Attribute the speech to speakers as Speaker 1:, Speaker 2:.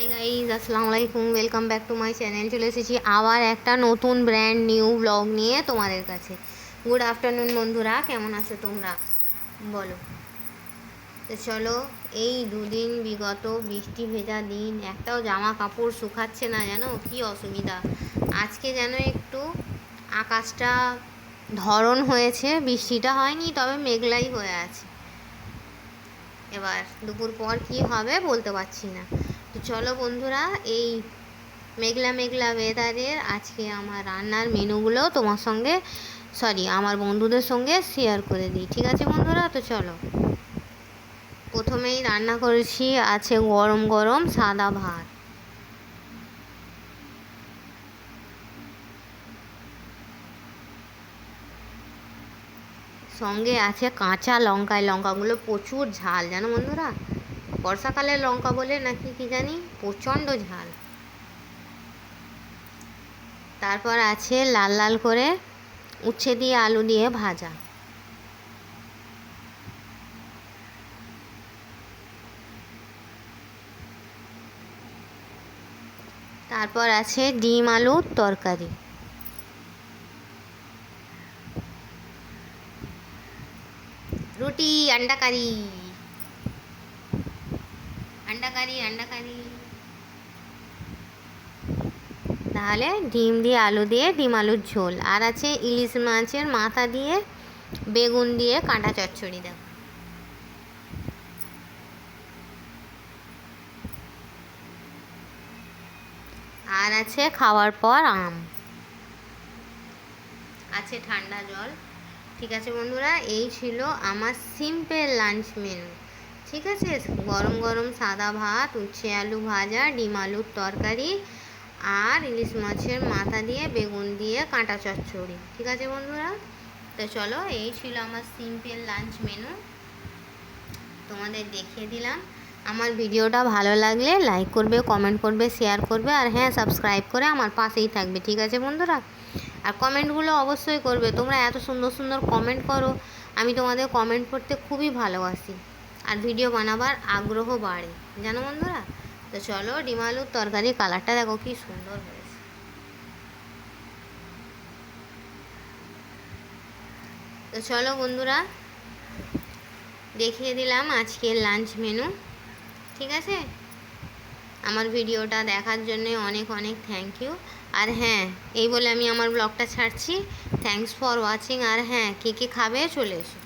Speaker 1: Hi guys, আসসালামু আলাইকুম। Welcome back to my channel. চলে এসেছি আবার একটা নতুন ব্র্যান্ড নিউ ব্লগ নিয়ে তোমাদের কাছে। গুড আফটারনুন বন্ধুরা, কেমন আছো তোমরা বলো। তো চলো, এই দুদিন বিগত বৃষ্টি ভেজা দিন, একটাও জামা কাপড় শুকাচ্ছে না, জানো কি অসুবিধা। আজকে যেন একটু আকাশটা ধরন হয়েছে, বৃষ্টিটা হয়নি, তবে মেঘলাই হয়ে আছে। এবার দুপুর পর কি হবে বলতে পারছি না। তো চলো বন্ধুরা, এই মেঘলা মেঘলা ওয়েদারের আজকে আমার রান্নার মেনুগুলো তোমার সঙ্গে আমার বন্ধুদের সঙ্গে শেয়ার করে দিই, ঠিক আছে বন্ধুরা। তো চলো, প্রথমেই রান্না করেছি আছে গরম গরম সাদা ভাত, সঙ্গে আছে কাঁচা লঙ্কা। লঙ্কাগুলো প্রচুর ঝাল, জানো বন্ধুরা, বর্ষাকালের লঙ্কা বলে নাকি কি জানি, প্রচণ্ড ঝাল। তারপর আছে লাল লাল করে উচ্ছে দিয়ে আলু দিয়ে ভাজা। তারপর আছে ডিম আলুর তরকারি। রুটি, আন্ডা কারি, আন্ডা কারি, আন্ডা কারি। তাহলে ডিম দিয়ে আলু দিয়ে ডিম আলুর ঝোল। আর আছে ইলিশ মাছের মাথা দিয়ে বেগুন দিয়ে কাঁটা চচ্চড়ি দাও। আর আছে খাওয়ার পর আম, আছে ঠান্ডা জল। ঠিক আছে বন্ধুরা, এই ছিল আমার সিম্পল লাঞ্চ মেনু। ঠিক আছে, গরম গরম সাদা ভাত, উচ্ছে আলু ভাজা, ডিম আলুর তরকারি, আর ইলিশ মাছের মাথা দিয়ে বেগুন দিয়ে কাঁটা চচ্চড়ি। ঠিক আছে বন্ধুরা, তো চলো, এই ছিল আমার সিম্পল লাঞ্চ মেনু, তোমাদের দেখিয়ে দিলাম। আমার ভিডিওটা ভালো লাগলে লাইক করবে, কমেন্ট করবে, শেয়ার করবে, আর হ্যাঁ, সাবস্ক্রাইব করে আমার পাশেই থাকবে। ঠিক আছে বন্ধুরা, আর কমেন্টগুলো অবশ্যই করবে। তোমরা এত সুন্দর সুন্দর কমেন্ট করো, আমি তোমাদের কমেন্ট করতে খুবই ভালোবাসি, আর ভিডিও বানাবার আগ্রহ বাড়ে, জানো বন্ধুরা। তো চলো, ডিম আলুর তরকারি কালারটা দেখো কি সুন্দর হয়েছে। তো চলো বন্ধুরা, দেখিয়ে দিলাম আজকের লাঞ্চ মেনু। ঠিক আছে, আমার ভিডিওটা দেখার জন্য অনেক অনেক থ্যাংক ইউ। আর হ্যাঁ, এই বলে আমি আমার ব্লগটা ছাড়ছি। Thanks for watching. আর হ্যাঁ, কে কে খাবে চলে এসো।